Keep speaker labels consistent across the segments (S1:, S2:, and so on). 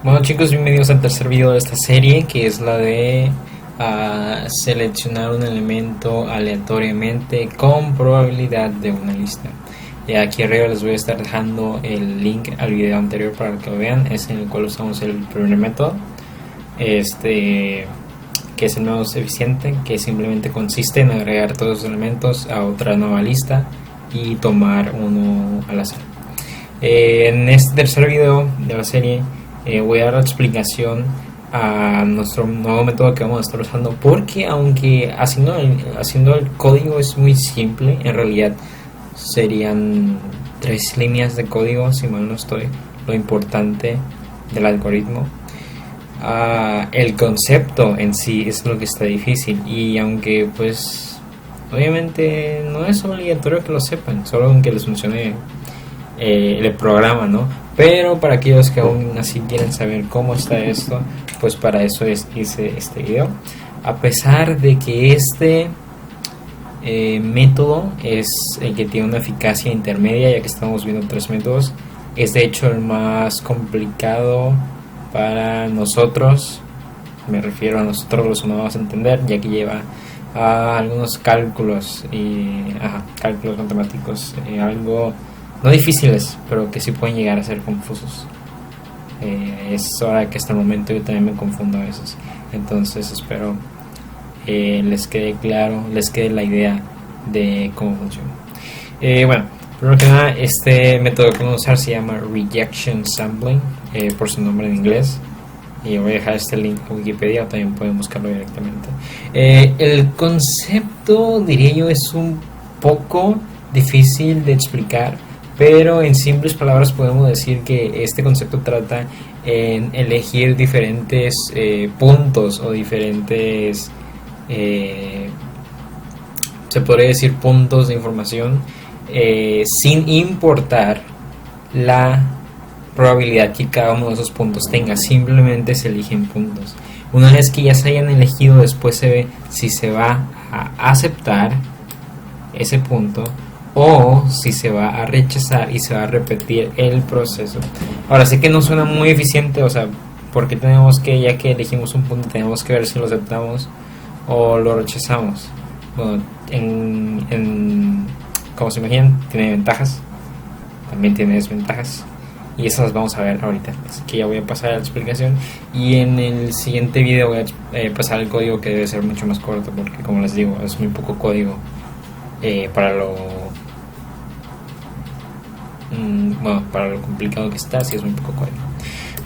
S1: Bueno chicos, bienvenidos al tercer video de esta serie, que es la de seleccionar un elemento aleatoriamente con probabilidad de una lista. Aquí arriba les voy a estar dejando el link al video anterior para que lo vean, es en el cual usamos el primer método, que es el menos eficiente, que simplemente consiste en agregar todos los elementos a otra nueva lista y tomar uno al azar. En este tercer video de la serie voy a dar la explicación a nuestro nuevo método que vamos a estar usando, porque aunque haciendo el código es muy simple, en realidad serían 3 líneas de código, si mal no estoy, lo importante del algoritmo. El concepto en sí es lo que está difícil, y aunque pues obviamente no es obligatorio que lo sepan, solo aunque les funcione el programa, ¿no? Pero para aquellos que aún así quieren saber cómo está esto, pues para eso hice este video. A pesar de que este método es el que tiene una eficacia intermedia, ya que estamos viendo 3 métodos, es de hecho el más complicado para nosotros. Me refiero a nosotros los humanos a entender, ya que lleva algunos cálculos cálculos matemáticos, algo no difíciles, pero que sí pueden llegar a ser confusos. Es hora que hasta el momento yo también me confundo a veces. Entonces espero les quede claro, les quede la idea de cómo funciona. Bueno, primero que nada, este método que vamos a usar se llama Rejection Sampling, por su nombre en inglés. Y voy a dejar este link en Wikipedia, o también pueden buscarlo directamente. El concepto, diría yo, es un poco difícil de explicar, pero en simples palabras podemos decir que este concepto trata en elegir diferentes puntos o diferentes, se podría decir, puntos de información, sin importar la probabilidad que cada uno de esos puntos tenga. Simplemente se eligen puntos. Una vez que ya se hayan elegido, después se ve si se va a aceptar ese punto o si se va a rechazar y se va a repetir el proceso. Ahora sé que no suena muy eficiente, o sea, porque tenemos que, ya que elegimos un punto, tenemos que ver si lo aceptamos o lo rechazamos. Bueno, como se imaginan, tiene ventajas, también tiene desventajas, y esas las vamos a ver ahorita. Así que ya voy a pasar a la explicación, y en el siguiente video voy a pasar el código, que debe ser mucho más corto, porque como les digo, es muy poco código para lo complicado que está. Si es muy poco código,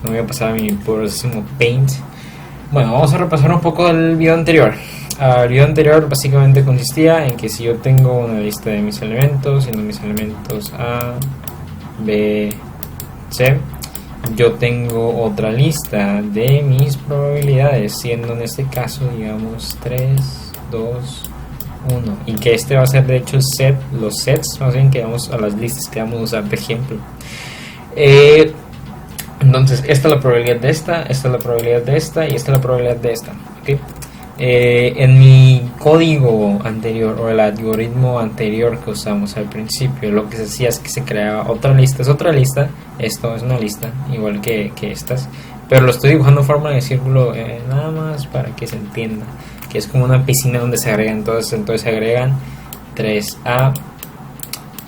S1: me voy a pasar a mi próximo Paint. Bueno, vamos a repasar un poco el video anterior. El video anterior básicamente consistía en que si yo tengo una lista de mis elementos, siendo mis elementos A, B, C, yo tengo otra lista de mis probabilidades, siendo en este caso, digamos, 3, 2, 1, y que este va a ser de hecho los sets más bien que vamos a las listas que vamos a usar de ejemplo. Entonces esta es la probabilidad de esta es la probabilidad de esta, y esta es la probabilidad de esta, ¿okay? En mi código anterior, o el algoritmo anterior que usamos al principio, lo que se hacía es que se creaba otra lista. Es otra lista, esto es una lista igual que estas, pero lo estoy dibujando en forma de círculo, nada más para que se entienda que es como una piscina donde se agregan todos. Entonces se agregan 3A,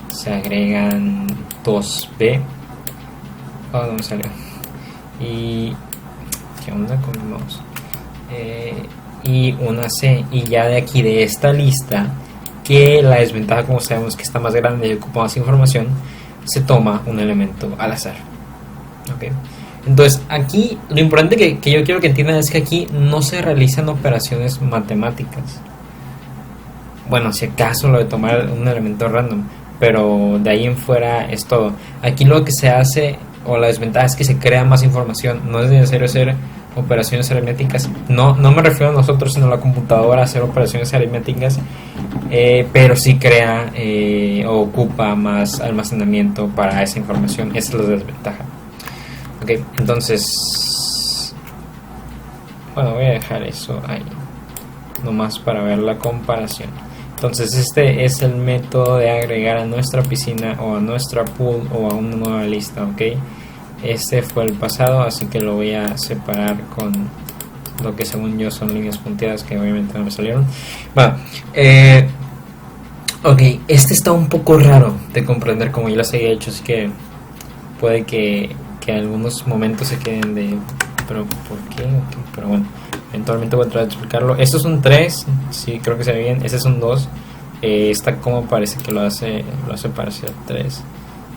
S1: se agregan 2B, no me salió, y ¿qué onda con el mouse? Y una C, y ya de aquí, de esta lista, que la desventaja, como sabemos, que está más grande y ocupa más información, se toma un elemento al azar. ¿Okay? Entonces aquí lo importante que yo quiero que entiendan es que aquí no se realizan operaciones matemáticas. Bueno, si acaso lo de tomar un elemento random, pero de ahí en fuera es todo. Aquí lo que se hace, o la desventaja, es que se crea más información. No es necesario hacer operaciones aritméticas. No me refiero a nosotros, sino a la computadora, hacer operaciones aritméticas, pero sí crea o ocupa más almacenamiento para esa información. Esa es la desventaja. Ok, entonces, bueno, voy a dejar eso ahí nomás para ver la comparación. Entonces este es el método de agregar a nuestra piscina, o a nuestra pool, o a una nueva lista, ¿ok? Este fue el pasado, así que lo voy a separar con lo que según yo son líneas punteadas, que obviamente no me salieron. Bueno, ok, este está un poco raro de comprender, como ya les había hecho, así que puede que en algunos momentos se queden de pero ¿por qué? Okay, pero bueno, eventualmente voy a tratar de explicarlo. Esto es un 3, sí, creo que se ve bien. Este es un 2. Esta como parece que lo hace parecer 3,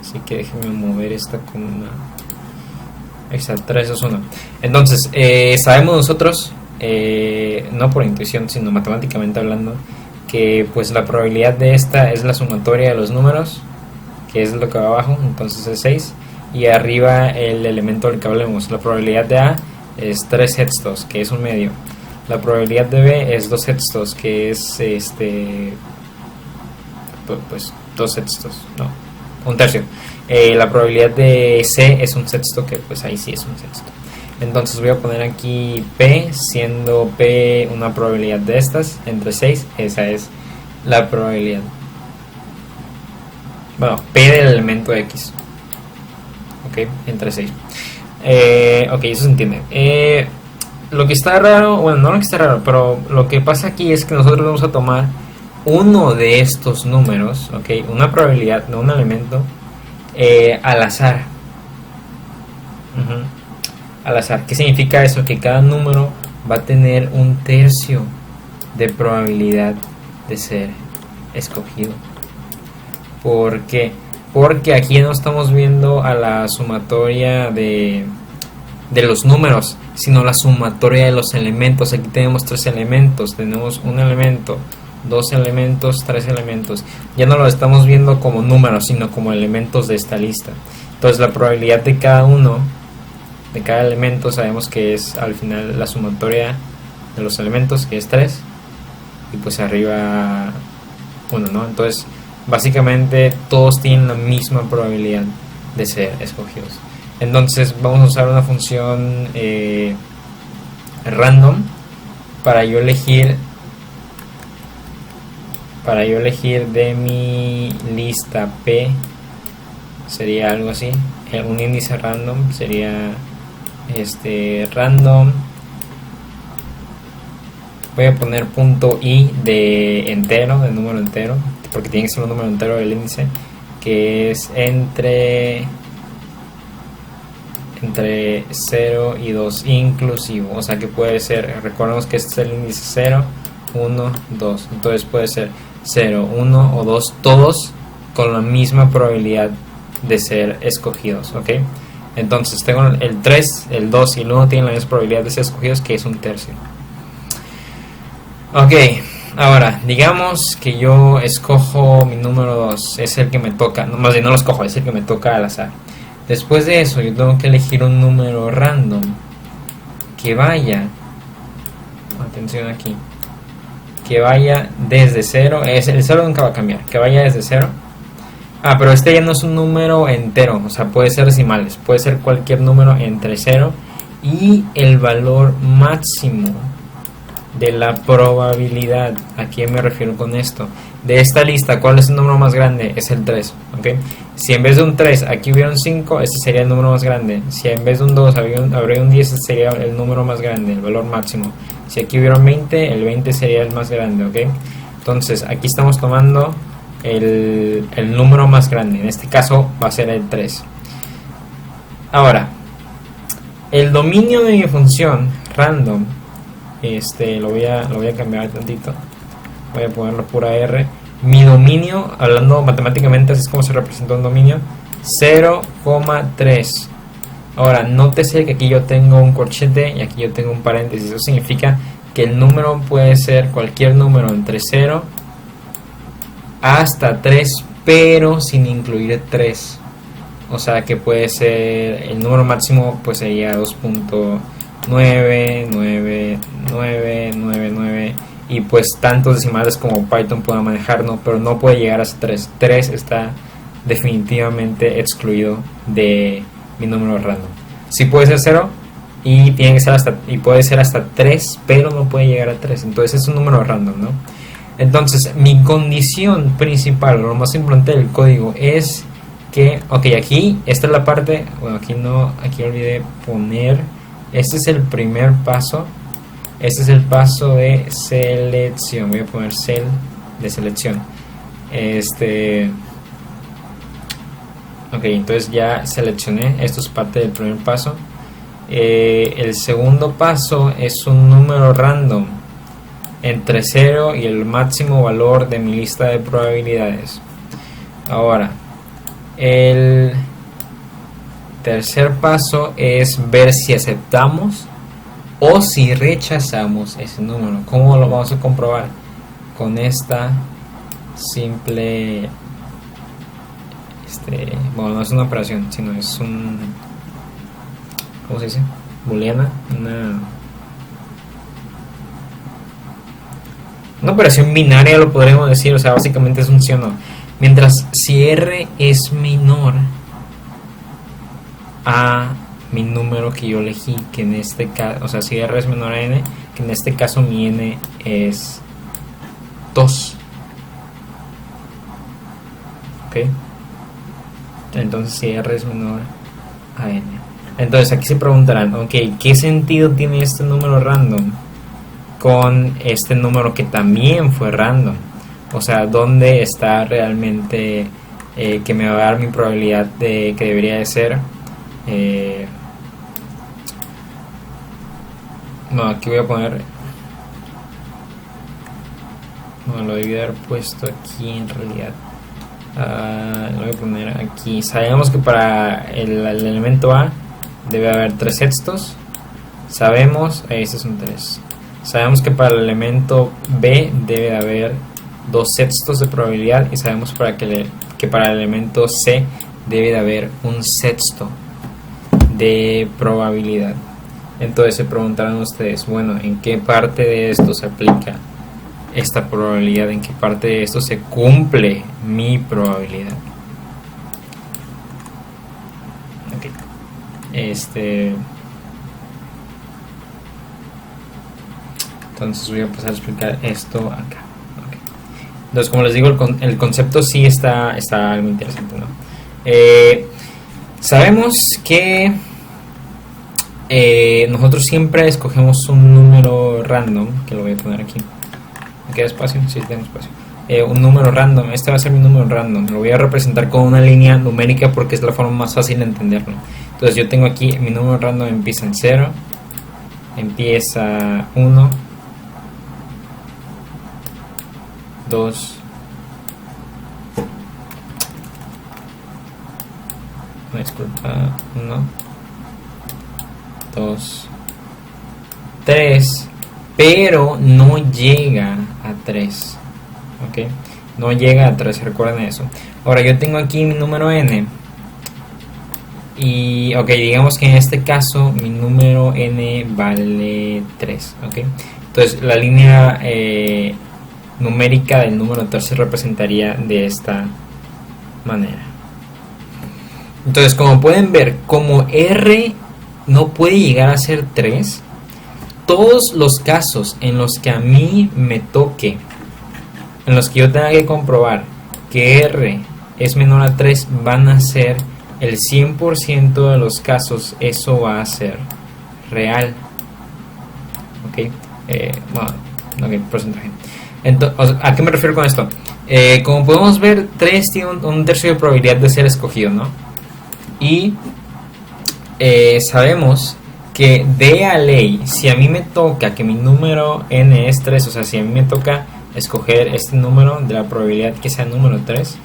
S1: así que déjenme mover esta con una. Exacto, 3 es 1. Entonces, sabemos nosotros, no por intuición, sino matemáticamente hablando, que pues la probabilidad de esta es la sumatoria de los números, que es lo que va abajo, entonces es 6. Y arriba el elemento del que hablemos. La probabilidad de A es 3 sextos, que es un medio. La probabilidad de B es 2 sextos, que es pues 2 sextos, no, un tercio. La probabilidad de C es un sexto, que pues ahí sí es un sexto. Entonces voy a poner aquí P, siendo P una probabilidad de estas entre 6. Esa es la probabilidad. Bueno, P del elemento X. Ok, entre 6. Ok, eso se entiende. Lo que está raro, bueno, no lo que está raro, pero lo que pasa aquí es que nosotros vamos a tomar uno de estos números, ok, una probabilidad de un elemento al azar. Al azar. ¿Qué significa eso? Que cada número va a tener un tercio de probabilidad de ser escogido. ¿Por qué? Porque aquí no estamos viendo a la sumatoria de los números, sino la sumatoria de los elementos. Aquí tenemos 3 elementos, tenemos un elemento, 2 elementos, 3 elementos. Ya no lo estamos viendo como números, sino como elementos de esta lista. Entonces la probabilidad de cada uno, de cada elemento, sabemos que es al final la sumatoria de los elementos, que es 3, y pues arriba 1, ¿no? Entonces básicamente todos tienen la misma probabilidad de ser escogidos. Entonces vamos a usar una función random para yo elegir de mi lista P. Sería algo así, un índice random sería random. Voy a poner punto i de entero, de número entero, porque tiene que ser un número entero del índice, que es entre 0 y 2 inclusivo. O sea que puede ser, recordemos que este es el índice 0, 1, 2. Entonces puede ser 0, 1 o 2, todos con la misma probabilidad de ser escogidos, ¿ok? Entonces tengo el 3, el 2 y el 1 tienen la misma probabilidad de ser escogidos, que es un tercio. Ok, ahora digamos que yo escojo mi número 2, es el que me toca, no, más bien no lo escojo, es el que me toca al azar. Después de eso yo tengo que elegir un número random que vaya, atención aquí, que vaya desde 0, el 0 nunca va a cambiar, que vaya desde 0. Pero este ya no es un número entero, o sea, puede ser decimales, puede ser cualquier número entre 0 y el valor máximo de la probabilidad. ¿A quién me refiero con esto? De esta lista, ¿cuál es el número más grande? Es el 3, ¿ok? Si en vez de un 3 aquí hubiera un 5, ese sería el número más grande. Si en vez de un 2 habría un 10, ese sería el número más grande, el valor máximo. Si aquí hubiera un 20, el 20 sería el más grande, ¿ok? Entonces, aquí estamos tomando el número más grande. En este caso va a ser el 3. Ahora, el dominio de mi función random, lo voy a cambiar tantito, voy a ponerlo pura R. Mi dominio, hablando matemáticamente, así es como se representa un dominio, 0,3. Ahora, nótese que aquí yo tengo un corchete y aquí yo tengo un paréntesis. Eso significa que el número puede ser cualquier número entre 0 hasta 3, pero sin incluir 3. O sea que puede ser, el número máximo pues sería 2.99999 y pues tantos decimales como Python pueda manejar, ¿no? Pero no puede llegar hasta 3. 3 está definitivamente excluido de mi número random. Sí puede ser 0 y tiene que ser y puede ser hasta 3, pero no puede llegar a 3. Entonces es un número random, ¿no? Entonces mi condición principal, lo más importante del código, es que, ok, aquí, esta es la parte, bueno, aquí no, aquí olvidé poner, este es el primer paso, este es el paso de selección, voy a poner cel de selección, ok, entonces ya seleccioné, esto es parte del primer paso. El segundo paso es un número random entre 0 y el máximo valor de mi lista de probabilidades. Ahora, el tercer paso es ver si aceptamos o si rechazamos ese número. ¿Cómo lo vamos a comprobar? Con esta simple, bueno, no es una operación, sino es un, ¿cómo se dice? Booleana, una operación binaria, lo podríamos decir, o sea, básicamente es un sí o no. Mientras si R es menor a mi número que yo elegí, que en este caso, o sea, si R es menor a N, que en este caso mi N es 2. ¿Ok? Entonces si R es menor a N. Entonces aquí se preguntarán, ok, ¿qué sentido tiene este número random con este número que también fue random? O sea, ¿dónde está realmente que me va a dar mi probabilidad de que debería de ser? No, aquí voy a poner, no, lo debí haber puesto aquí en realidad. Lo voy a poner aquí. Sabemos que para el elemento A debe haber 3 sextos. Sabemos, este es un 3. Sabemos que para el elemento B debe de haber 2 sextos de probabilidad. Y sabemos que para el elemento C debe de haber un sexto de probabilidad. Entonces se preguntarán ustedes, bueno, ¿en qué parte de esto se aplica esta probabilidad? ¿En qué parte de esto se cumple mi probabilidad? Ok. Entonces voy a pasar a explicar esto acá. Okay. Entonces, como les digo, el concepto sí está algo interesante, ¿no? Sabemos que nosotros siempre escogemos un número random, que lo voy a poner aquí. ¿Me queda espacio? Sí, tengo espacio. Un número random, este va a ser mi número random. Lo voy a representar con una línea numérica porque es la forma más fácil de entenderlo. Entonces yo tengo aquí, mi número random empieza en 0, empieza 1, 2, disculpa, 1, 2, 3, pero no llega a 3. ¿Ok? No llega a 3, recuerden eso. Ahora yo tengo aquí mi número n. Y, ok, digamos que en este caso mi número n vale 3. ¿Ok? Entonces la línea numérica del número 3 se representaría de esta manera. Entonces, como pueden ver, como r no puede llegar a ser 3, todos los casos en los que a mí me toque, en los que yo tenga que comprobar que r es menor a 3, van a ser el 100% de los casos, eso va a ser real. Ok, bueno, ok, porcentaje. Entonces, ¿a qué me refiero con esto? Como podemos ver, 3 tiene un tercio de probabilidad de ser escogido, ¿no? Y sabemos que de a ley, si a mí me toca que mi número n es 3, o sea, si a mí me toca escoger este número de la probabilidad que sea número 3,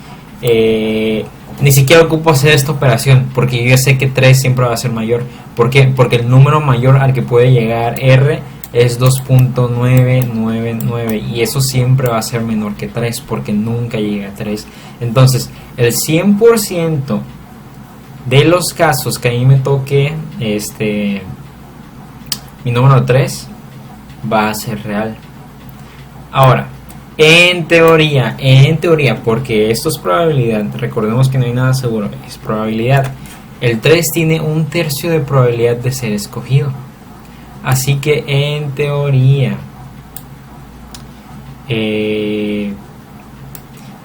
S1: ni siquiera ocupo hacer esta operación, porque yo ya sé que 3 siempre va a ser mayor. ¿Por qué? Porque el número mayor al que puede llegar r es 2.999 y eso siempre va a ser menor que 3 porque nunca llega a 3. Entonces, el 100% de los casos que a mí me toque mi número 3 va a ser real. Ahora, en teoría, porque esto es probabilidad, recordemos que no hay nada seguro, es probabilidad. El 3 tiene un tercio de probabilidad de ser escogido. Así que en teoría,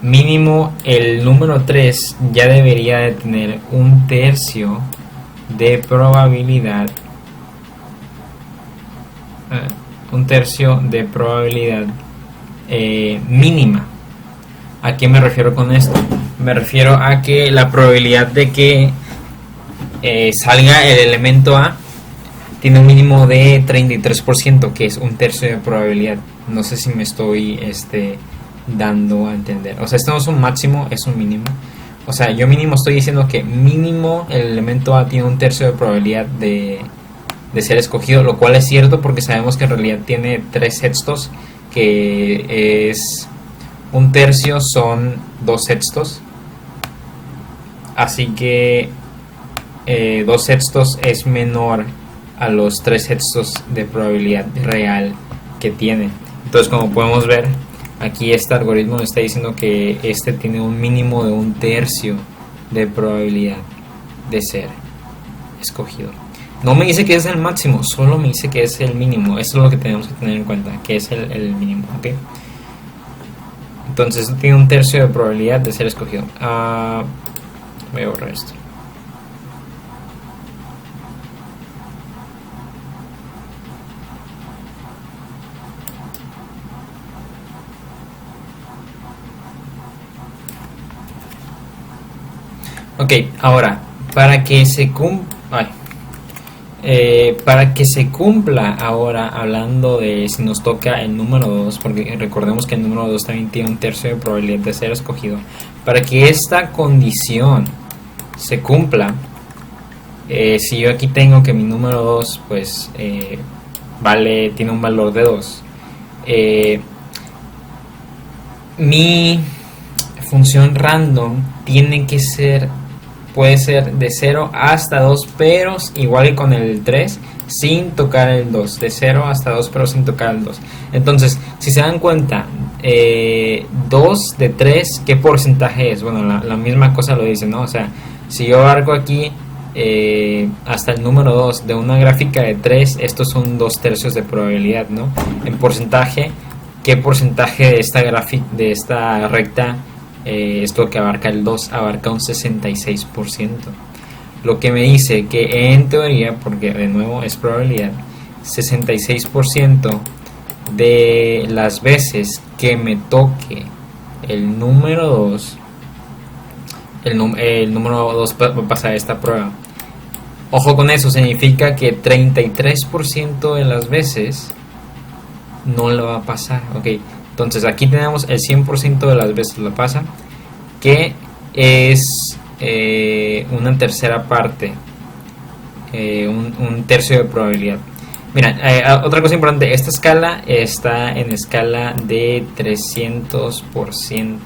S1: mínimo el número 3 ya debería de tener un tercio de probabilidad, mínima. ¿A qué me refiero con esto? Me refiero a que la probabilidad de que salga el elemento A tiene un mínimo de 33%, que es un tercio de probabilidad. No sé si me estoy dando a entender. O sea, esto no es un máximo, es un mínimo. O sea, yo mínimo estoy diciendo que mínimo el elemento A tiene un tercio de probabilidad de ser escogido, lo cual es cierto porque sabemos que en realidad tiene 3 sextos, que es un tercio son 2 sextos. Así que 2 sextos es menor a los 3 sextos de probabilidad real que tiene. Entonces, como podemos ver, aquí este algoritmo está diciendo que este tiene un mínimo de un tercio de probabilidad de ser escogido. No me dice que es el máximo, solo me dice que es el mínimo. Eso es lo que tenemos que tener en cuenta, que es el mínimo, ¿ok? Entonces esto tiene un tercio de probabilidad de ser escogido. Voy a borrar esto. Ok, ahora, para que se cumpla ahora, hablando de si nos toca el número 2, porque recordemos que el número 2 también tiene un tercio de probabilidad de ser escogido. Para que esta condición se cumpla, si yo aquí tengo que mi número 2 pues tiene un valor de 2, mi función random puede ser de 0 hasta 2, pero igual que con el 3, sin tocar el 2. De 0 hasta 2, pero sin tocar el 2. Entonces, si se dan cuenta, 2 de 3, ¿qué porcentaje es? Bueno, la misma cosa lo dice, ¿no? O sea, si yo abarco aquí hasta el número 2 de una gráfica de 3, estos son 2 tercios de probabilidad, ¿no? En porcentaje, ¿qué porcentaje de esta recta es lo que abarca el 2? Abarca un 66%. Lo que me dice que en teoría, porque de nuevo es probabilidad, 66% de las veces que me toque el número 2, el número 2 va a pasar esta prueba. Ojo con eso, significa que 33% de las veces no lo va a pasar, ok. Entonces aquí tenemos el 100% de las veces lo pasa, que es una tercera parte, un tercio de probabilidad. Mira, otra cosa importante, esta escala está en escala de 300%,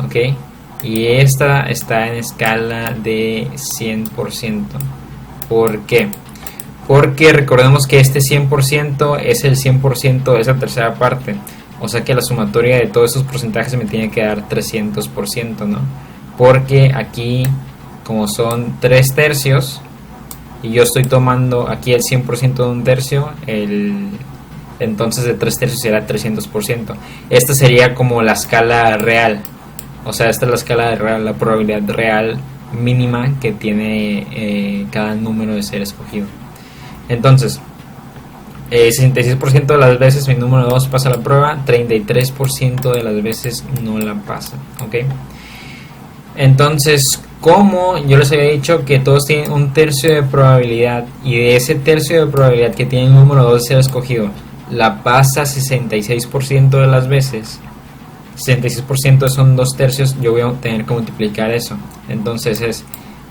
S1: ok, y esta está en escala de 100%. ¿Por qué? Porque recordemos que este 100% es el 100% de esa tercera parte. O sea que la sumatoria de todos esos porcentajes me tiene que dar 300%, ¿no? Porque aquí, como son 3 tercios, y yo estoy tomando aquí el 100% de un tercio, entonces de 3 tercios será 300%. Esta sería como la escala real. O sea, esta es la escala real, la probabilidad real mínima que tiene cada número de ser escogido. Entonces, 66% de las veces mi número 2 pasa la prueba, 33% de las veces no la pasa, ¿ok? Entonces, como yo les había dicho que todos tienen un tercio de probabilidad, y de ese tercio de probabilidad que tiene el número 2 de ser escogido, la pasa 66% de las veces, 66% son 2 tercios, yo voy a tener que multiplicar eso. Entonces es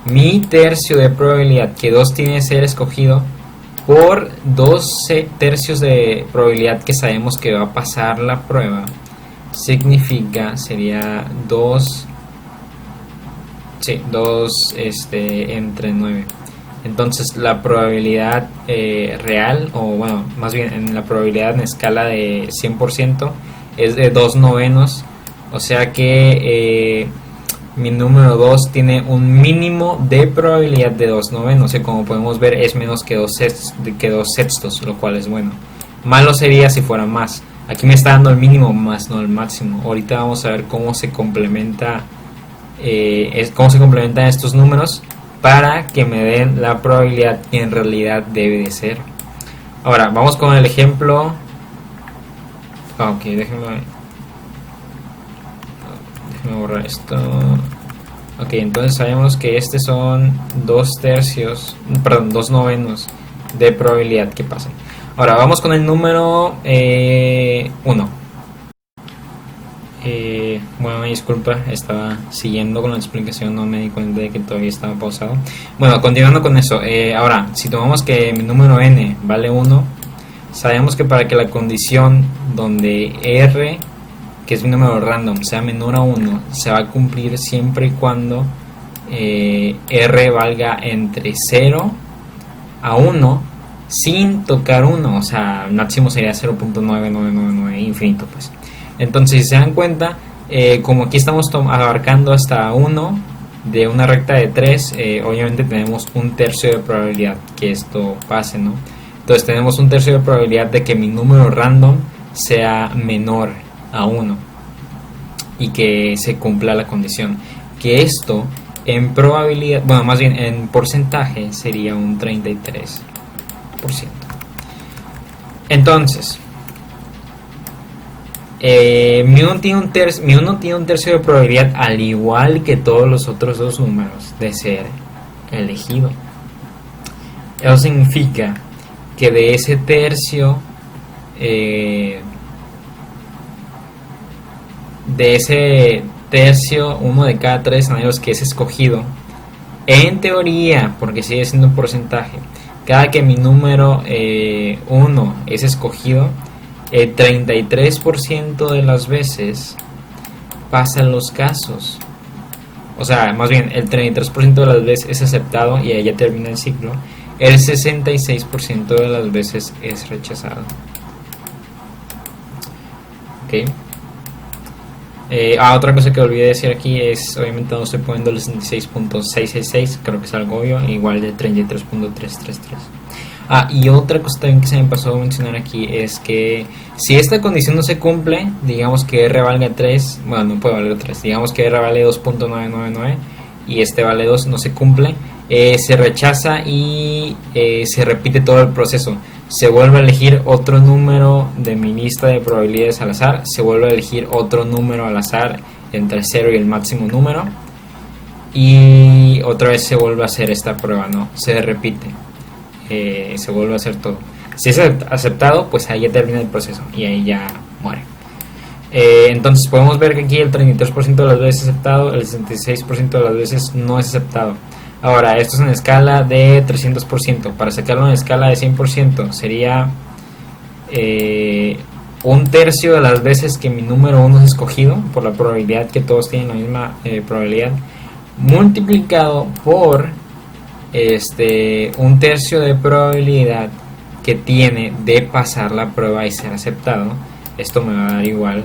S1: mi tercio de probabilidad que 2 tiene de ser escogido por 2 tercios de probabilidad que sabemos que va a pasar la prueba. Sería 2 entre 9. Entonces la probabilidad real, o bueno, más bien en la probabilidad en escala de 100% es de 2 novenos. O sea que mi número 2 tiene un mínimo de probabilidad de 2 novenos, como podemos ver es menos que 2 sextos, lo cual es bueno. Malo sería si fuera más. Aquí me está dando el mínimo más no el máximo. Ahorita vamos a ver cómo se complementa, cómo se complementan estos números para que me den la probabilidad que en realidad debe de ser. Ahora vamos con el ejemplo. Ok, déjenme borrar esto. Ok, entonces sabemos que este son 2 novenos de probabilidad que pase. Ahora vamos con el número 1. Bueno, disculpa, estaba siguiendo con la explicación, no me di cuenta de que todavía estaba pausado. Bueno, continuando con eso, ahora, si tomamos que mi número n vale 1, sabemos que para que la condición donde r, que es un número random, sea menor a 1, se va a cumplir siempre y cuando r valga entre 0 a 1 sin tocar 1, o sea, el máximo sería 0.9999 infinito, pues. Entonces, si se dan cuenta, como aquí estamos abarcando hasta 1 de una recta de 3, obviamente tenemos un tercio de probabilidad que esto pase, ¿no? Entonces tenemos un tercio de probabilidad de que mi número random sea menor a 1 y que se cumpla la condición. Que esto en probabilidad, bueno, más bien en porcentaje sería un 33%. Entonces, mi 1 tiene un tercio de probabilidad, al igual que todos los otros dos números, de ser elegido. Eso significa que de ese tercio, uno de cada 3 escenarios que es escogido, en teoría, porque sigue siendo un porcentaje, cada que mi número 1 es escogido, el 33% de las veces pasan los casos. O sea, más bien, el 33% de las veces es aceptado y ahí ya termina el ciclo. El 66% de las veces es rechazado. Ok. Otra cosa que olvidé decir aquí es, obviamente no estoy poniendo el 66.666, creo que es algo obvio, igual de 33.333. Y otra cosa también que se me pasó a mencionar aquí es que si esta condición no se cumple, digamos que R valga 3, bueno, no puede valer 3, digamos que R vale 2.999 y este vale 2, no se cumple, se rechaza y se repite todo el proceso. Se vuelve a elegir otro número de mi lista de probabilidades al azar, se vuelve a elegir otro número al azar entre el 0 y el máximo número, y otra vez se vuelve a hacer esta prueba, ¿no? Se repite, se vuelve a hacer todo. Si es aceptado, pues ahí ya termina el proceso y ahí ya muere. Entonces podemos ver que aquí el 33% de las veces es aceptado, el 66% de las veces no es aceptado. Ahora, esto es en escala de 300%. Para sacarlo en escala de 100% sería un tercio de las veces que mi número 1 es escogido, por la probabilidad que todos tienen la misma probabilidad, multiplicado por un tercio de probabilidad que tiene de pasar la prueba y ser aceptado. Esto me va a dar igual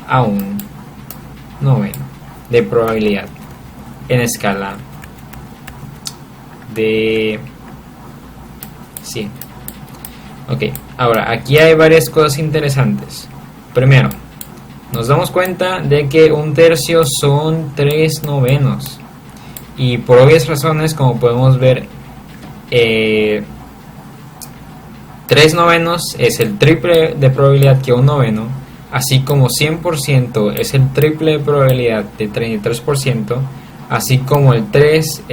S1: a un noveno de probabilidad en escala de 100. Ok, ahora aquí hay varias cosas interesantes. Primero, nos damos cuenta de que un tercio son 3 novenos, y por obvias razones, como podemos ver, 3 novenos es el triple de probabilidad que un noveno, así como 100% es el triple de probabilidad de 33%, así como el 3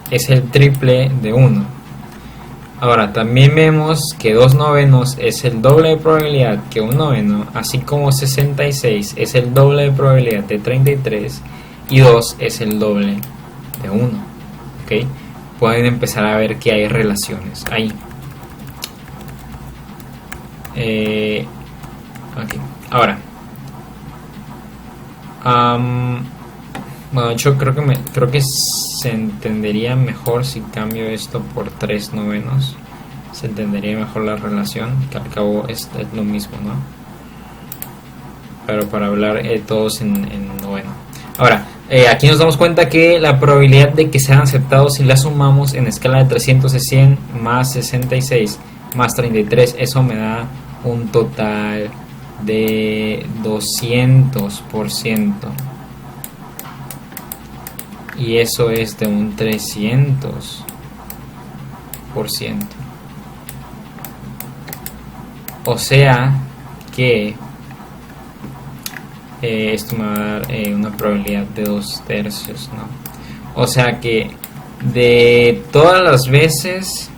S1: es el triple de 1. Ahora también vemos que 2 novenos es el doble de probabilidad que un noveno, así como 66 es el doble de probabilidad de 33 y 2 es el doble de 1. ¿Okay? Pueden empezar a ver que hay relaciones ahí. Okay. Ahora, bueno, yo creo que se entendería mejor si cambio esto por 3 novenos. Se entendería mejor la relación, que al cabo es lo mismo, ¿no? Pero para hablar todos en noveno. Ahora, aquí nos damos cuenta que la probabilidad de que sean aceptados, si la sumamos en escala de 300 es 100 más 66 más 33, eso me da un total de 200%. Y eso es de un 300%. O sea que esto me va a dar una probabilidad de 2/3, ¿no? O sea que de todas las veces,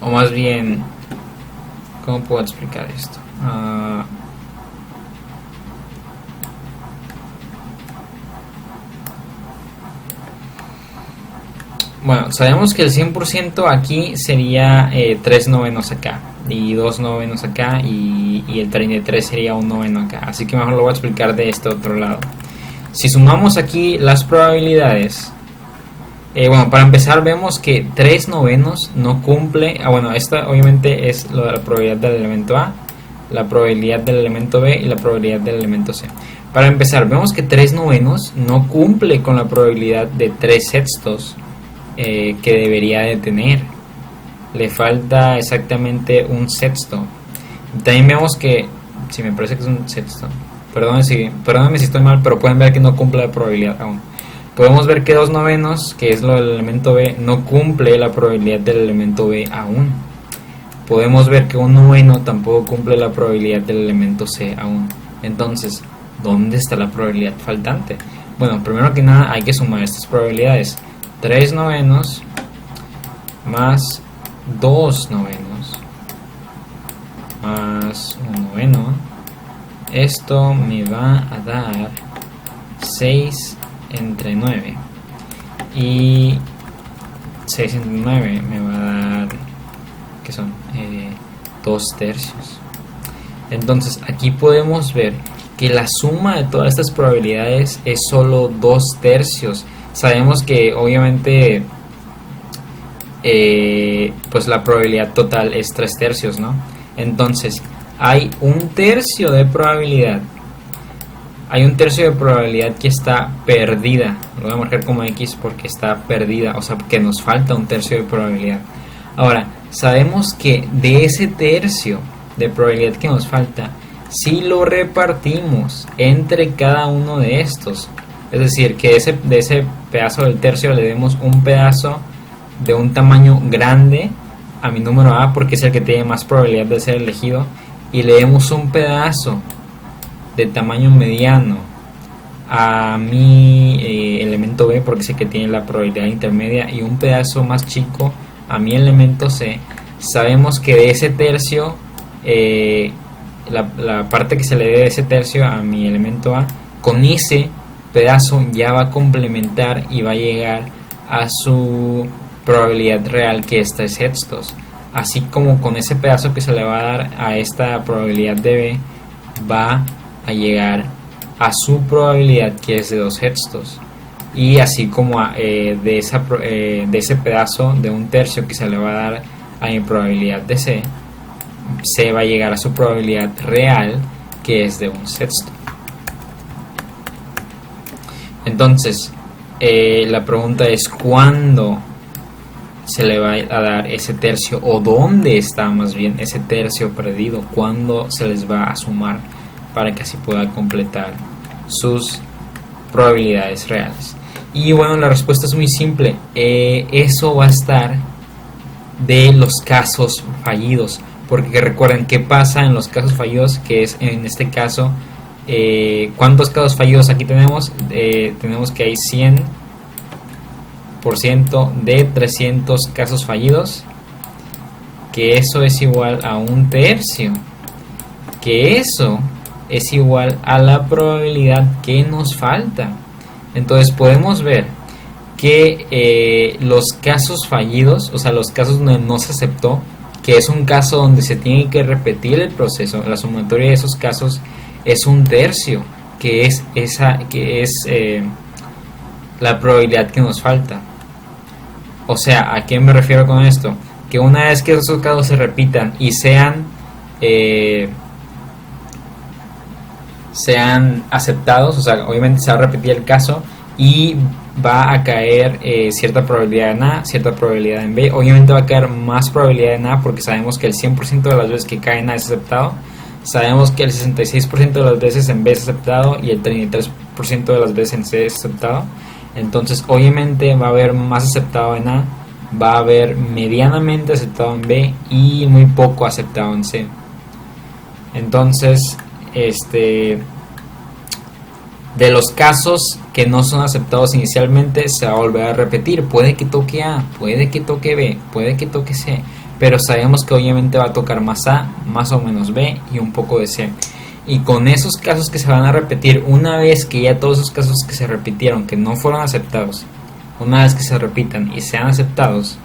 S1: o más bien, ¿cómo puedo explicar esto? Bueno, sabemos que el 100% aquí sería 3/9 acá y 2/9 acá y el 33 sería 1/9 acá. Así que mejor lo voy a explicar de este otro lado. Si sumamos aquí las probabilidades, bueno, para empezar vemos que 3/9 no cumple. Bueno, esta obviamente es lo de la probabilidad del elemento A, la probabilidad del elemento B y la probabilidad del elemento C. Para empezar, vemos que 3/9 no cumple con la probabilidad de 3/6 que debería de tener. Le falta exactamente 1/6. También vemos que, si me parece que es 1/6, perdónenme si estoy mal, pero pueden ver que no cumple la probabilidad aún. Podemos ver que 2/9, que es lo del elemento B, no cumple la probabilidad del elemento B aún. Podemos ver que 1/9 tampoco cumple la probabilidad del elemento C aún. Entonces, ¿dónde está la probabilidad faltante? Bueno, primero que nada hay que sumar estas probabilidades. 3/9 más 2/9 más 1/9. Esto me va a dar 6/9. Y 6/9 me va a dar, ¿qué son? 2/3. Entonces aquí podemos ver que la suma de todas estas probabilidades es solo 2/3. Sabemos que obviamente pues la probabilidad total es 3/3, ¿no? Entonces hay 1/3 de probabilidad. Hay 1/3 de probabilidad que está perdida. Lo voy a marcar como X porque está perdida, o sea que nos falta 1/3 de probabilidad. Ahora, sabemos que de ese tercio de probabilidad que nos falta, si lo repartimos entre cada uno de estos, es decir, que de ese pedazo del tercio le demos un pedazo de un tamaño grande a mi número A, porque es el que tiene más probabilidad de ser elegido, y le demos un pedazo de tamaño mediano a mi elemento B, porque es el que tiene la probabilidad intermedia, y un pedazo más chico a mi elemento C, sabemos que de ese tercio, la parte que se le dé de ese tercio a mi elemento A, con ese pedazo ya va a complementar y va a llegar a su probabilidad real, que es 3/6. Así como con ese pedazo que se le va a dar a esta probabilidad de B, va a llegar a su probabilidad, que es de 2/6. Y así como de ese pedazo de 1/3 que se le va a dar a mi probabilidad de C, C va a llegar a su probabilidad real, que es de 1/6. Entonces, la pregunta es ¿cuándo se le va a dar ese tercio? ¿O dónde está más bien ese tercio perdido? ¿Cuándo se les va a sumar para que así pueda completar sus probabilidades reales? Y bueno, la respuesta es muy simple. Eso va a estar de los casos fallidos. Porque recuerden qué pasa en los casos fallidos, que es en este caso, ¿cuántos casos fallidos aquí tenemos? Tenemos que hay 100% de 300 casos fallidos, que eso es igual a 1/3, que eso es igual a la probabilidad que nos falta. Entonces podemos ver que los casos fallidos, o sea los casos donde no se aceptó, que es un caso donde se tiene que repetir el proceso, la sumatoria de esos casos es 1/3, que es la probabilidad que nos falta. O sea, ¿a qué me refiero con esto? Que una vez que esos casos se repitan y sean aceptados, o sea, obviamente se va a repetir el caso y va a caer cierta probabilidad en A, cierta probabilidad en B. Obviamente va a caer más probabilidad en A porque sabemos que el 100% de las veces que cae en A es aceptado. Sabemos que el 66% de las veces en B es aceptado y el 33% de las veces en C es aceptado. Entonces obviamente va a haber más aceptado en A, va a haber medianamente aceptado en B y muy poco aceptado en C. Entonces, de los casos que no son aceptados inicialmente, se va a volver a repetir. Puede que toque A, puede que toque B, puede que toque C, pero sabemos que obviamente va a tocar más A, más o menos B y un poco de C. Y con esos casos que se van a repetir, una vez que ya todos esos casos que se repitieron, que no fueron aceptados, una vez que se repitan y sean aceptados,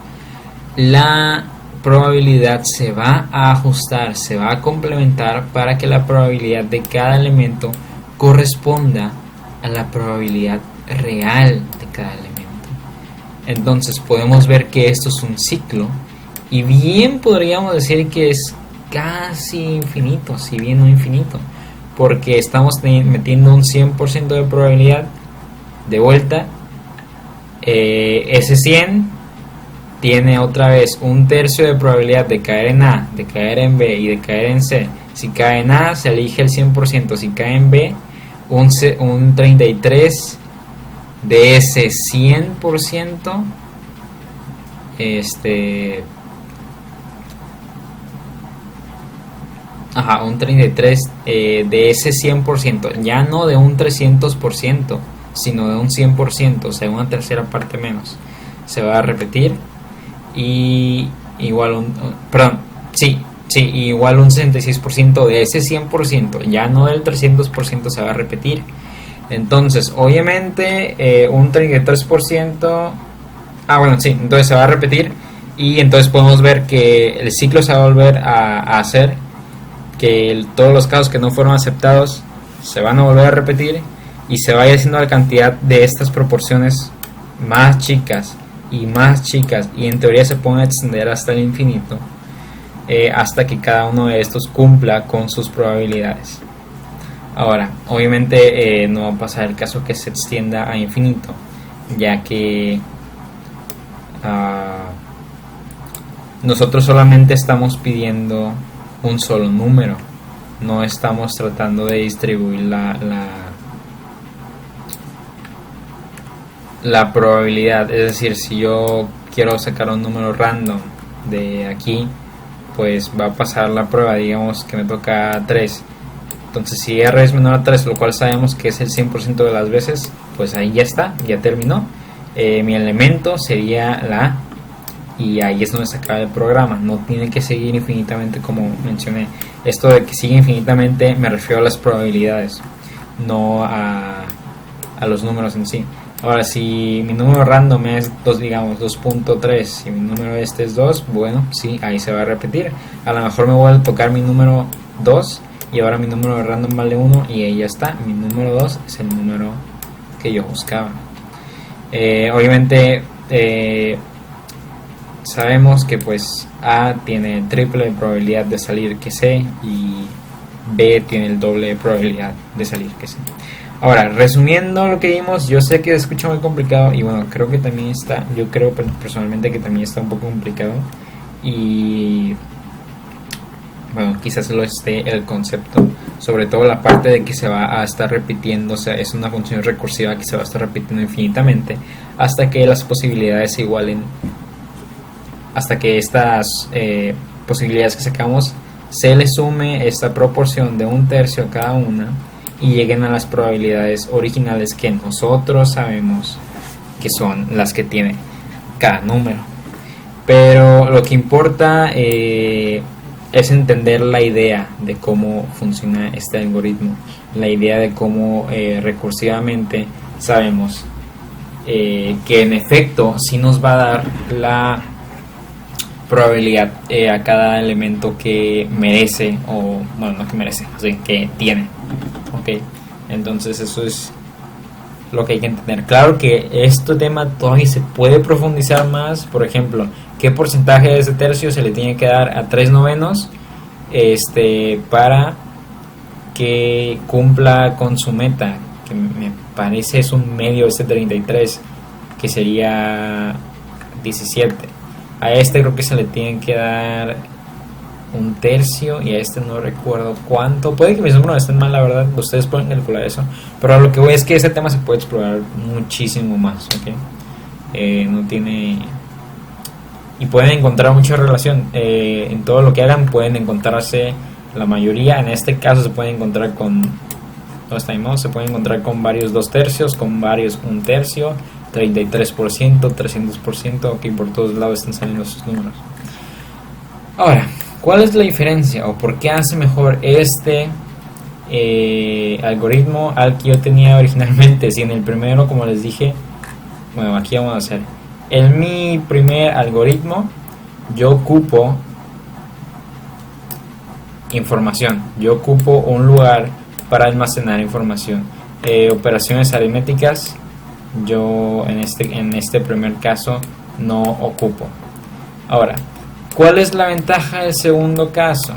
S1: la probabilidad se va a ajustar, se va a complementar para que la probabilidad de cada elemento corresponda a la probabilidad real de cada elemento. Entonces podemos ver que esto es un ciclo y bien podríamos decir que es casi infinito, si bien no infinito, porque estamos metiendo un 100% de probabilidad de vuelta. Ese 100 tiene otra vez un tercio de probabilidad de caer en A, de caer en B y de caer en C. Si cae en A se elige el 100%, si cae en B un 33 de ese 100%, un 33 de ese 100%, ya no de un 300%, sino de un 100%, o sea, una tercera parte menos. Se va a repetir y igual igual un 66% de ese 100%, ya no del 300%, se va a repetir. Entonces obviamente un 33%, entonces se va a repetir y entonces podemos ver que el ciclo se va a volver a hacer, que todos los casos que no fueron aceptados se van a volver a repetir y se vaya haciendo la cantidad de estas proporciones más chicas y más chicas, y en teoría se pueden extender hasta el infinito, hasta que cada uno de estos cumpla con sus probabilidades. Ahora, obviamente no va a pasar el caso que se extienda a infinito, ya que nosotros solamente estamos pidiendo un solo número, no estamos tratando de distribuir la probabilidad. Es decir, si yo quiero sacar un número random de aquí, pues va a pasar la prueba, digamos que me toca 3. Entonces si R es menor a 3, lo cual sabemos que es el 100% de las veces, pues ahí ya está, ya terminó. Mi elemento sería la A, y ahí es donde se acaba el programa. No tiene que seguir infinitamente como mencioné. Esto de que sigue infinitamente me refiero a las probabilidades, no a los números en sí. Ahora, si mi número random es 2.3 y mi número es 2, bueno, sí, ahí se va a repetir. A lo mejor me voy a tocar mi número 2 y ahora mi número de random vale 1 y ahí ya está. Mi número 2 es el número que yo buscaba. Obviamente sabemos que pues A tiene el triple de probabilidad de salir que C y B tiene el doble de probabilidad de salir que C. Ahora, resumiendo lo que vimos, yo sé que se escucha muy complicado y bueno, creo que también está, yo creo personalmente que también está un poco complicado y bueno, quizás lo esté el concepto, sobre todo la parte de que se va a estar repitiendo, o sea, es una función recursiva que se va a estar repitiendo infinitamente hasta que las posibilidades se igualen, hasta que estas posibilidades que sacamos se le sume esta proporción de un tercio a cada una y lleguen a las probabilidades originales que nosotros sabemos que son las que tiene cada número. Pero lo que importa es entender la idea de cómo funciona este algoritmo, la idea de cómo recursivamente sabemos que en efecto sí nos va a dar la probabilidad a cada elemento que merece, o bueno, no que merece, o sea, que tiene. Ok, entonces eso es lo que hay que entender. Claro que este tema todavía se puede profundizar más. Por ejemplo, ¿qué porcentaje de ese tercio se le tiene que dar a 3/9 para que cumpla con su meta? Que me parece es un medio, este 33, que sería 17. A este creo que se le tienen que dar un tercio y a este no recuerdo cuánto. Puede que mis números estén mal, la verdad, ustedes pueden calcular eso, pero lo que voy es que ese tema se puede explorar muchísimo más, ¿ok? No tiene... Y pueden encontrar mucha relación en todo lo que hagan, pueden encontrarse la mayoría. En este caso se puede encontrar con... se puede encontrar con varios 2 tercios, con varios 1 tercio, 33%, 300%, ok, por todos lados están saliendo esos números. Ahora, ¿cuál es la diferencia o por qué hace mejor este algoritmo al que yo tenía originalmente? Si en el primero, como les dije, bueno, aquí vamos a hacer, en mi primer algoritmo yo ocupo información, yo ocupo un lugar para almacenar información, operaciones aritméticas yo en este primer caso no ocupo. Ahora, ¿cuál es la ventaja del segundo caso?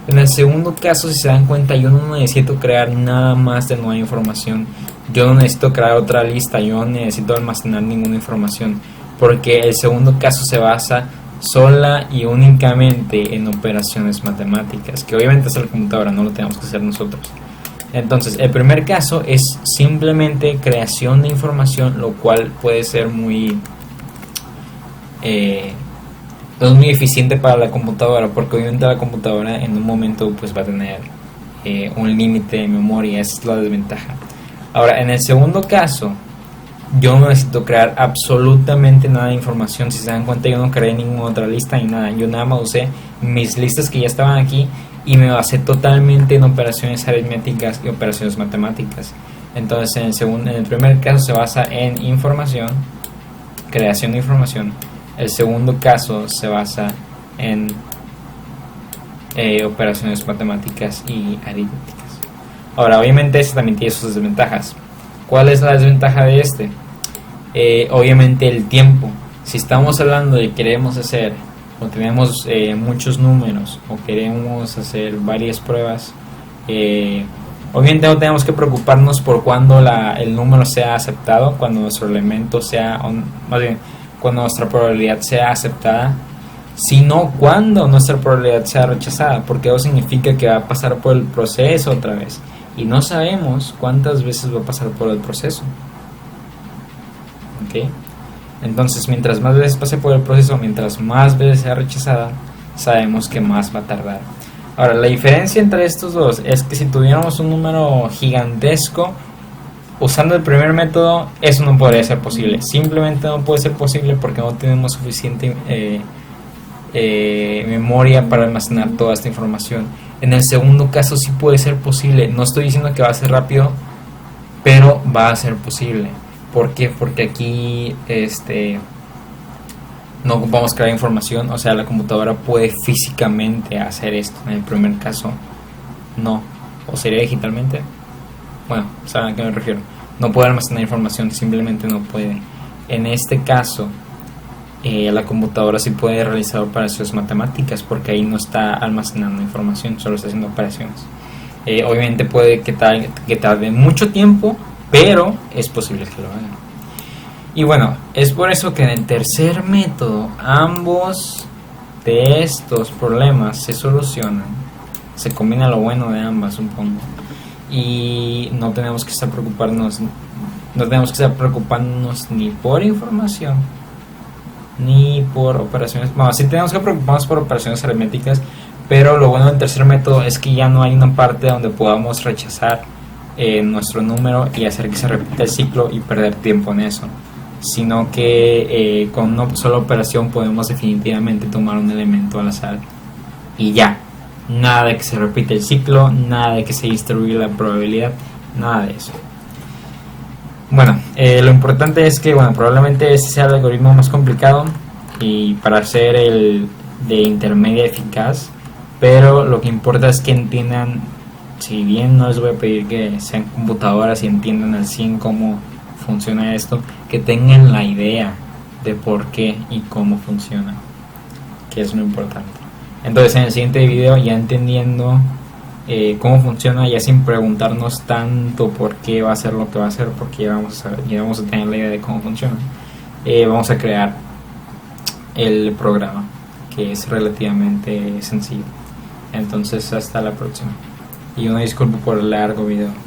S1: En el segundo caso, si se dan cuenta, yo no necesito crear nada más de nueva información. Yo no necesito crear otra lista, yo no necesito almacenar ninguna información, porque el segundo caso se basa sola y únicamente en operaciones matemáticas, que obviamente es la computadora, no lo tenemos que hacer nosotros. Entonces, el primer caso es simplemente creación de información, lo cual puede ser muy no es muy eficiente para la computadora, porque obviamente la computadora en un momento pues va a tener un límite de memoria. Esa es la desventaja. Ahora, en el segundo caso, yo no necesito crear absolutamente nada de información. Si se dan cuenta, yo no creé ninguna otra lista ni nada. Yo nada más usé mis listas que ya estaban aquí y me basé totalmente en operaciones aritméticas y operaciones matemáticas. Entonces, en el primer caso se basa en información, creación de información. El segundo caso se basa en operaciones matemáticas y aritméticas. Ahora, obviamente este también tiene sus desventajas. ¿Cuál es la desventaja de este? Obviamente el tiempo. Si estamos hablando de que queremos hacer o tenemos muchos números o queremos hacer varias pruebas, obviamente no tenemos que preocuparnos por cuando el número sea aceptado, cuando nuestro elemento sea, más bien, cuando nuestra probabilidad sea aceptada, sino cuando nuestra probabilidad sea rechazada, porque eso significa que va a pasar por el proceso otra vez y no sabemos cuántas veces va a pasar por el proceso. ¿Okay? Entonces, mientras más veces pase por el proceso, mientras más veces sea rechazada, sabemos que más va a tardar. Ahora, la diferencia entre estos dos es que si tuviéramos un número gigantesco, usando el primer método, eso no podría ser posible. Simplemente no puede ser posible porque no tenemos suficiente memoria para almacenar toda esta información. En el segundo caso sí puede ser posible. No estoy diciendo que va a ser rápido, pero va a ser posible. ¿Por qué? Porque aquí no ocupamos crear información. O sea, la computadora puede físicamente hacer esto. En el primer caso, no. ¿O sería digitalmente? Bueno, ¿saben a qué me refiero? No puede almacenar información, simplemente no puede. En este caso, la computadora sí puede realizar operaciones matemáticas, porque ahí no está almacenando información, solo está haciendo operaciones. Obviamente puede que tarde mucho tiempo, pero es posible que lo haga. Y bueno, es por eso que en el tercer método ambos de estos problemas se solucionan. Se combina lo bueno de ambas, supongo. Y no tenemos que estar preocupándonos ni por información ni por operaciones. Bueno, sí tenemos que preocuparnos por operaciones aritméticas, pero lo bueno del tercer método es que ya no hay una parte donde podamos rechazar nuestro número y hacer que se repita el ciclo y perder tiempo en eso, sino que con una sola operación podemos definitivamente tomar un elemento al azar y ya. Nada de que se repite el ciclo, nada de que se distribuya la probabilidad, nada de eso. Bueno, lo importante es que, bueno, probablemente este sea el algoritmo más complicado y para ser el de intermedia eficaz, pero lo que importa es que entiendan, si bien no les voy a pedir que sean computadoras y entiendan al 100 cómo funciona esto, que tengan la idea de por qué y cómo funciona, que es lo importante. Entonces en el siguiente video, ya entendiendo cómo funciona, ya sin preguntarnos tanto por qué va a ser lo que va a hacer, porque ya vamos a tener la idea de cómo funciona, vamos a crear el programa, que es relativamente sencillo. Entonces hasta la próxima. Y una disculpa por el largo video.